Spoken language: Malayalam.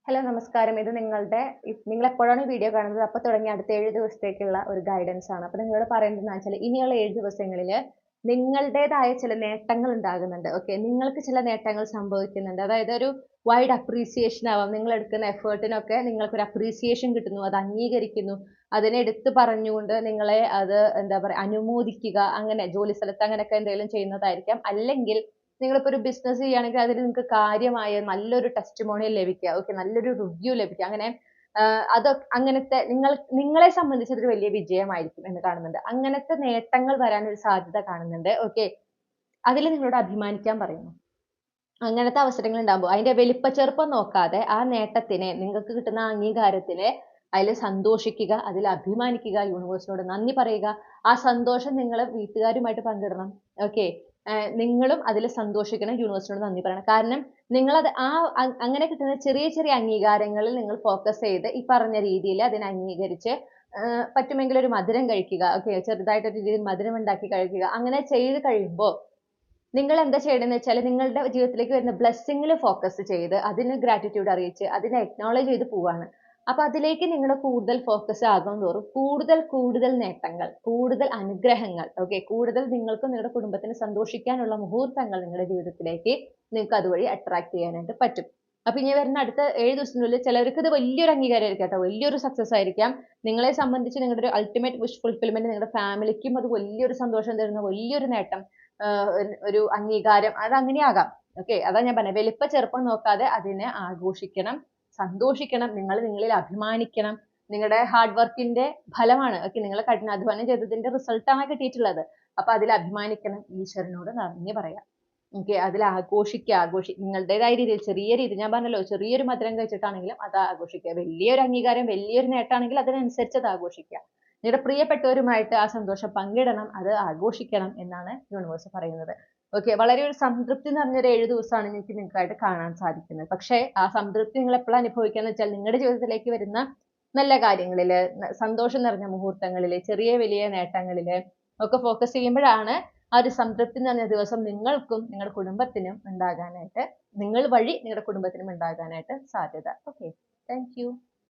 ഹലോ നമസ്കാരം. ഇത് നിങ്ങൾ എപ്പോഴാണ് ഈ വീഡിയോ കാണുന്നത് അപ്പോൾ തുടങ്ങി അടുത്ത 7 ദിവസത്തേക്കുള്ള ഒരു ഗൈഡൻസ് ആണ്. അപ്പോൾ നിങ്ങളോട് പറയുന്നതെന്ന് വെച്ചാൽ ഇനിയുള്ള 7 ദിവസങ്ങളിൽ നിങ്ങളുടേതായ ചില നേട്ടങ്ങൾ ഉണ്ടാകുന്നുണ്ട്. ഓക്കെ. നിങ്ങൾക്ക് ചില നേട്ടങ്ങൾ സംഭവിക്കുന്നുണ്ട്. അതായത് ഒരു വൈഡ് അപ്രീസിയേഷൻ ആവാം. നിങ്ങൾ എടുക്കുന്ന എഫേർട്ടിനൊക്കെ നിങ്ങൾക്കൊരു അപ്രീസിയേഷൻ കിട്ടുന്നു. അത് അംഗീകരിക്കുന്നു. അതിനെ എടുത്തു പറഞ്ഞുകൊണ്ട് നിങ്ങളെ അത് എന്താ പറയുക അനുമോദിക്കുക. അങ്ങനെ ജോലി സ്ഥലത്ത് അങ്ങനെയൊക്കെ എന്തെങ്കിലും ചെയ്യുന്നതായിരിക്കാം. അല്ലെങ്കിൽ നിങ്ങളിപ്പോ ഒരു ബിസിനസ് ചെയ്യുകയാണെങ്കിൽ അതിന് നിങ്ങൾക്ക് കാര്യമായ നല്ലൊരു ടെസ്റ്റിമോണിയൽ ലഭിക്കുക. ഓക്കെ. നല്ലൊരു റിവ്യൂ ലഭിക്കുക. അങ്ങനെ അങ്ങനത്തെ നിങ്ങളെ സംബന്ധിച്ച് അതൊരു വലിയ വിജയമായിരിക്കും എന്ന് കാണുന്നുണ്ട്. അങ്ങനത്തെ നേട്ടങ്ങൾ വരാൻ ഒരു സാധ്യത കാണുന്നുണ്ട്. ഓക്കെ. അതിൽ നിങ്ങളോട് അഭിമാനിക്കാൻ പറയുന്നു. അങ്ങനത്തെ അവസരങ്ങൾ ഉണ്ടാകുമ്പോൾ അതിന്റെ വലിപ്പച്ചെറുപ്പം നോക്കാതെ ആ നേട്ടത്തിനെ നിങ്ങൾക്ക് കിട്ടുന്ന അംഗീകാരത്തിനെ അതിൽ സന്തോഷിക്കുക, അതിൽ അഭിമാനിക്കുക, യൂണിവേഴ്സിനോട് നന്ദി പറയുക. ആ സന്തോഷം നിങ്ങൾ വീട്ടുകാരുമായിട്ട് പങ്കിടണം. ഓക്കെ. നിങ്ങളും അതിൽ സന്തോഷിക്കണം, യൂണിവേഴ്സിനോട് നന്ദി പറയണം. കാരണം നിങ്ങളത് അങ്ങനെ കിട്ടുന്ന ചെറിയ ചെറിയ അംഗീകാരങ്ങളിൽ നിങ്ങൾ ഫോക്കസ് ചെയ്ത് ഈ പറഞ്ഞ രീതിയിൽ അതിനെ അംഗീകരിച്ച് പറ്റുമെങ്കിൽ ഒരു മധുരം കഴിക്കുക. ഓക്കെ. ചെറുതായിട്ടൊരു രീതിയിൽ മധുരം ഉണ്ടാക്കി കഴിക്കുക. അങ്ങനെ ചെയ്ത് കഴിയുമ്പോൾ നിങ്ങൾ എന്താ ചെയ്യണമെന്ന് വെച്ചാൽ നിങ്ങളുടെ ജീവിതത്തിലേക്ക് വരുന്ന ബ്ലെസ്സിങ്ങിൽ ഫോക്കസ് ചെയ്ത് അതിന് ഗ്രാറ്റിറ്റ്യൂഡ് അറിയിച്ച് അതിനെ അക്നോളജ് ചെയ്ത് പോവാണ്. അപ്പൊ അതിലേക്ക് നിങ്ങൾ കൂടുതൽ ഫോക്കസ് ആകും തോറും കൂടുതൽ കൂടുതൽ നേട്ടങ്ങൾ, കൂടുതൽ അനുഗ്രഹങ്ങൾ, ഓക്കെ, കൂടുതൽ നിങ്ങൾക്കും നിങ്ങളുടെ കുടുംബത്തിന് സന്തോഷിക്കാനുള്ള മുഹൂർത്തങ്ങൾ നിങ്ങളുടെ ജീവിതത്തിലേക്ക് നിങ്ങൾക്ക് അതുവഴി അട്രാക്ട് ചെയ്യാനായിട്ട് പറ്റും. അപ്പൊ ഇനി വരുന്ന അടുത്ത 7 ദിവസത്തിനുള്ളിൽ ചിലർക്ക് ഇത് വലിയൊരു അംഗീകാരമായിരിക്കും കേട്ടോ, വലിയൊരു സക്സസ് ആയിരിക്കാം. നിങ്ങളെ സംബന്ധിച്ച് നിങ്ങളുടെ ഒരു അൾട്ടിമേറ്റ് വിഷ് ഫുൾഫിൽമെന്റ്, നിങ്ങളുടെ ഫാമിലിക്കും അത് വലിയൊരു സന്തോഷം തരുന്ന വലിയൊരു നേട്ടം, ഒരു അംഗീകാരം, അത് അങ്ങനെയാകാം. ഓക്കെ. അതാ ഞാൻ പറഞ്ഞത്, വലിപ്പ ചെറുപ്പം നോക്കാതെ അതിനെ ആഘോഷിക്കണം, സന്തോഷിക്കണം, നിങ്ങളിൽ അഭിമാനിക്കണം. നിങ്ങളുടെ ഹാർഡ് വർക്കിന്റെ ഫലമാണ്. ഓക്കെ. നിങ്ങൾ കഠിനാധ്വാനം ചെയ്തതിന്റെ റിസൾട്ടാണ് കിട്ടിയിട്ടുള്ളത്. അപ്പൊ അതിൽ അഭിമാനിക്കണം, ഈശ്വരനോട് നന്ദി പറയാം. ഓക്കെ. അതിൽ ആഘോഷിക്കുക. നിങ്ങളുടേതായ രീതിയിൽ ചെറിയ രീതി, ഞാൻ പറഞ്ഞല്ലോ, ചെറിയൊരു മധുരം കഴിച്ചിട്ടാണെങ്കിലും അത് ആഘോഷിക്കുക. വലിയൊരു അംഗീകാരം, വലിയൊരു നേട്ടമാണെങ്കിൽ അതിനനുസരിച്ച് അത് ആഘോഷിക്കുക. നിങ്ങളുടെ പ്രിയപ്പെട്ടവരുമായിട്ട് ആ സന്തോഷം പങ്കിടണം, അത് ആഘോഷിക്കണം എന്നാണ് യൂണിവേഴ്സ് പറയുന്നത്. ഓക്കെ. വളരെ ഒരു സംതൃപ്തി നിറഞ്ഞൊരു 7 ദിവസമാണ് എനിക്ക് നിങ്ങൾക്കായിട്ട് കാണാൻ സാധിക്കുന്നത്. പക്ഷേ ആ സംതൃപ്തി നിങ്ങൾ എപ്പോഴാണ് അനുഭവിക്കുക വെച്ചാൽ നിങ്ങളുടെ ജീവിതത്തിലേക്ക് വരുന്ന നല്ല കാര്യങ്ങളില്, സന്തോഷം നിറഞ്ഞ മുഹൂർത്തങ്ങളില്, ചെറിയ വലിയ നേട്ടങ്ങളില് ഒക്കെ ഫോക്കസ് ചെയ്യുമ്പോഴാണ് ആ ഒരു സംതൃപ്തി നിറഞ്ഞ ദിവസം നിങ്ങൾക്കും നിങ്ങളുടെ കുടുംബത്തിനും ഉണ്ടാകാനായിട്ട്, നിങ്ങൾ വഴി നിങ്ങളുടെ കുടുംബത്തിനും ഉണ്ടാകാനായിട്ട് സാധ്യത. ഓക്കെ. Thank you.